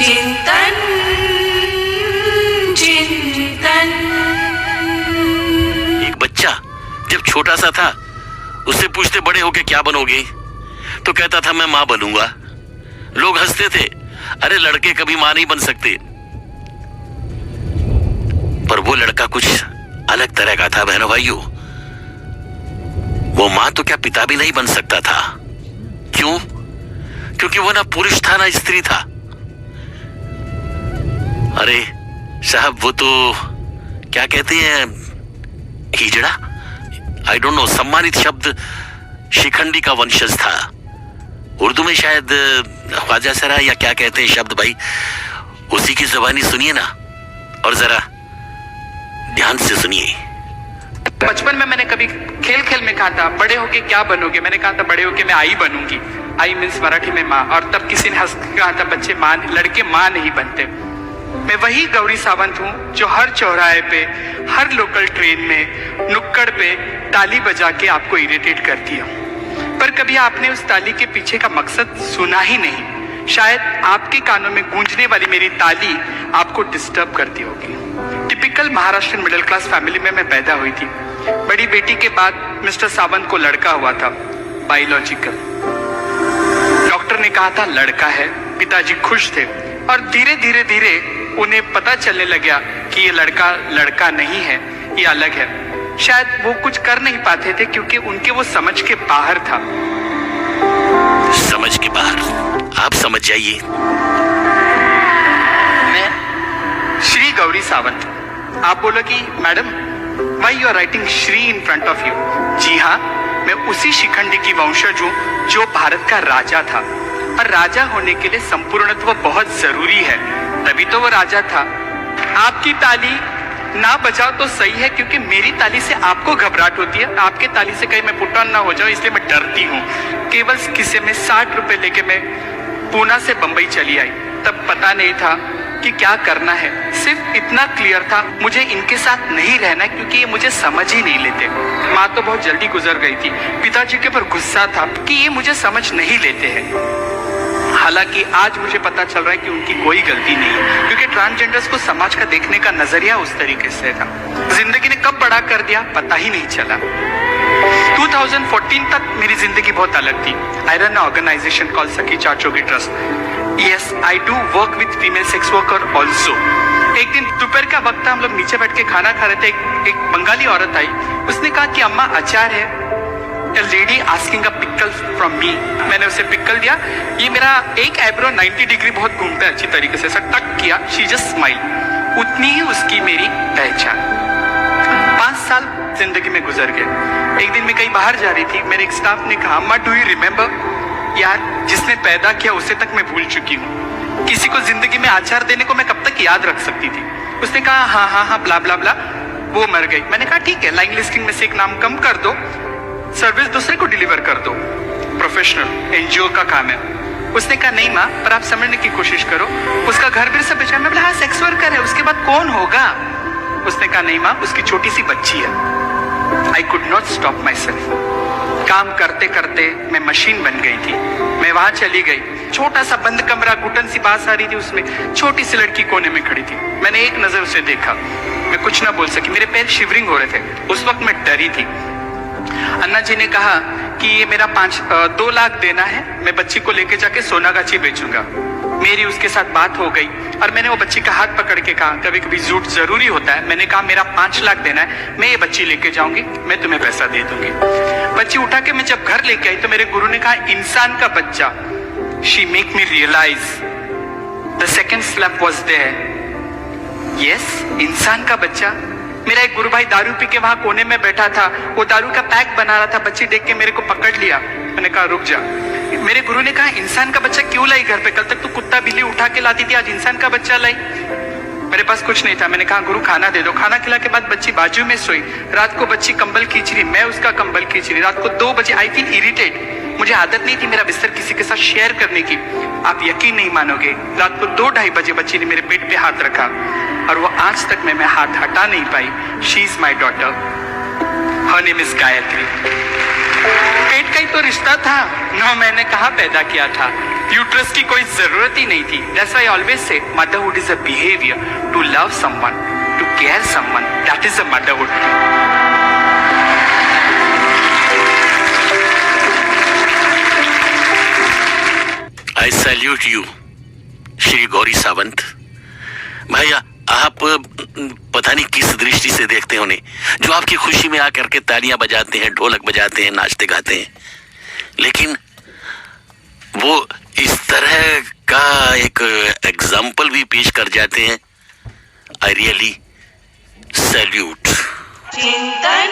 चिंतन चिंतन। एक बच्चा जब छोटा सा था उससे पूछते बड़े होके क्या बनोगे, तो कहता था मैं मां बनूंगा। लोग हंसते थे, अरे लड़के कभी मां नहीं बन सकते। पर वो लड़का कुछ अलग तरह का था बहनों भाइयों। वो मां तो क्या पिता भी नहीं बन सकता था। क्यों? क्योंकि वो ना पुरुष था ना स्त्री था। अरे साहब वो तो क्या कहते हैं, हिजड़ा, आई डोंट नो, सम्मानित शब्द शिखंडी का वंशज था। उर्दू में शायद ख्वाजा सरा या क्या कहते हैं शब्द, भाई उसी की जुबानी सुनिए ना और जरा ध्यान से सुनिए। बचपन में मैंने कभी खेल खेल में कहा था बड़े होके क्या बनोगे, मैंने कहा था बड़े होके मैं आई बनूंगी। आई मीन्स मराठी में माँ। और तब किसी ने हंस के कहा था बच्चे माँ, लड़के माँ नहीं बनते। मैं वही गौरी सावंत हूँ जो हर चौराहे पे, हर लोकल ट्रेन में, नुक्कड़ पे ताली बजा के आपको इरिटेट करती हूँ। पर कभी आपने उस ताली के पीछे का मकसद सुना ही नहीं। शायद आपके कानों में गूंजने वाली मेरी ताली आपको डिस्टर्ब करती होगी। Typical Maharashtra middle class family में मैं पैदा हुई थी। बड़ी बेटी के बाद मिस्टर सावंत को लड़का हुआ था, बायोलॉजिकल। डॉक्टर ने कहा था लड़का है। पिताजी खुश थे और धीरे धीरे धीरे उन्हें पता चलने लगा कि ये लड़का लड़का नहीं है, ये अलग है। शायद वो कुछ कर नहीं पाते थे क्योंकि उनके वो समझ के बाहर था। समझ के बाहर? आप समझ जाइए। मैं श्री गौरी सावंत। आप बोलो कि madam why you are writing Shri in front of you? जी हाँ, मैं उसी शिखंडी की वंशज हूँ जो भारत का राजा था। और राजा होने के लिए संपूर्णत्व बहुत जरूरी है, तभी तो वो राजा था। आपकी ताली ना बजाओ तो सही है, क्योंकि मेरी ताली से आपको घबराहट होती है। आपके ताली से कहीं मैं पुट ऑन ना हो जाऊं, इसलिए मैं डरती हूँ। केवल किस्से में 60 रुपए लेके मैं पूना से बंबई चली आई। तब पता नहीं था कि क्या करना है। सिर्फ इतना क्लियर था मुझे इनके साथ नहीं रहना, क्योंकि ये मुझे समझ ही नहीं लेते। माँ तो बहुत जल्दी गुजर गई थी। पिताजी के ऊपर गुस्सा था कि ये मुझे समझ नहीं लेते हैं। हालांकि आज मुझे पता चल रहा है कि उनकी कोई गलती नहीं है, क्योंकि ट्रांसजेंडर्स को समाज का देखने का नजरिया उस तरीके से था। जिंदगी ने कब बड़ा कर दिया पता ही नहीं चला। 2014 तक मेरी जिंदगी बहुत अलग थी। I run organization called Sakhi Chachogi trust. Yes, I do work with female sex worker also. एक दिन दोपहर का वक्त था, हम लोग नीचे बैठ के खाना खा रहे थे। एक बंगाली औरत आई, उसने कहा कि अम्मा अचार है। A lady asking a pickle from me। मैंने उसे पिकल दिया। ये मेरा एक आईब्रो 90 डिग्री बहुत घूमता है अच्छी तरीके से, टक किया। She just smile. उतनी ही उसकी मेरी पहचान। 5 साल जिंदगी में गुजर गए। एक दिन मैं कहीं बाहर जा रही थी, मेरे एक स्टाफ ने कहा अम्मा डू यू रिमेम्बर? यार, जिसने पैदा किया उसे तक मैं भूल चुकी हूँ। किसी को जिंदगी में आचार देने को मैं कब तक याद रख सकती थी? उसने कहा हाँ हाँ हाँ ब्ला ब्ला ब्ला। वो मर गई। मैंने कहा ठीक है, लाइन लिस्टिंग में से एक नाम कम कर दो, सर्विस दूसरे को डिलीवर कर दो। प्रोफेशनल एनजीओ का काम है। उसने कहा नहीं माँ, पर आप समझने की कोशिश करो, उसका घर भी सब बेचा। मैं बोला हाँ, सेक्स वर्कर है, उसके बाद कौन होगा? उसने कहा नहीं माँ, उसकी छोटी सी बच्ची है। I could not stop my self. काम करते करते मैं मशीन बन गई थी। मैं वहां चली गई। छोटा सा बंद कमरा, घुटन सी बात आ रही थी, उसमें छोटी सी लड़की कोने में खड़ी थी। मैंने एक नजर उसे देखा, मैं कुछ ना बोल सकी। मेरे पैर शिवरिंग हो रहे थे। उस वक्त मैं डरी थी। अन्ना जी ने कहा कि ये मेरा 2 लाख देना है, मैं बच्ची को लेके जाके सोनागाछी बेचूंगा। मेरी उसके साथ बात हो गई और मैंने वो बच्ची का हाथ पकड़ के कहा, कभी कभी झूठ जरूरी होता है। मैंने कहा मेरा 5 लाख देना है, मैं ये बच्ची लेके जाऊंगी, मैं तुम्हें पैसा दे दूंगी। बच्ची उठा के मैं जब घर लेके आई तो मेरे गुरु ने कहा इंसान का बच्चा। She make me realise the second slap was there. Yes, इंसान का बच्चा। मेरा एक गुरु भाई दारू पी के वहां कोने में बैठा था, वो दारू का पैक बना रहा था। बच्ची देख के मेरे को पकड़ लिया। मैंने कहा रुक जा। मेरे गुरु ने कहा इंसान का बच्चा क्यों लाई घर पे? कल तक तू कुत्ता बिल्ली उठा के लाती थी, आज इंसान का बच्चा लाई। मेरे पास कुछ नहीं था। मैंने कहा गुरु खाना दे दो। खाना खिला के बाद बच्ची बाजू में सोई। रात को बच्ची कंबल खींच रही, मैं उसका कंबल खींच रही। रात को 2 बजे आई फील इरिटेट। मुझे आदत नहीं थी मेरा बिस्तर किसी के साथ शेयर करने की। आप यकीन नहीं मानोगे, रात को 2-2:30 बजे बच्ची ने मेरे पेट पे हाथ रखा और वो आज तक मैं हाथ हटा नहीं पाई। She is my daughter, her name is Gayatri. पेट का ही तो रिश्ता था। 9 महीने कहाँ पैदा किया था, यूट्रस की कोई जरूरत ही नहीं थी। That's why I always say motherhood is a behaviour to love someone, to care someone, that is a motherhood. I salute you Shri Gauri Sawant. भैया आप पता नहीं किस दृष्टि से देखते हैं उन्हें, जो आपकी खुशी में आकर के तालियां बजाते हैं, ढोलक बजाते हैं, नाचते गाते हैं, लेकिन वो इस तरह का एक एग्जाम्पल भी पेश कर जाते हैं। I really salute. चिंतन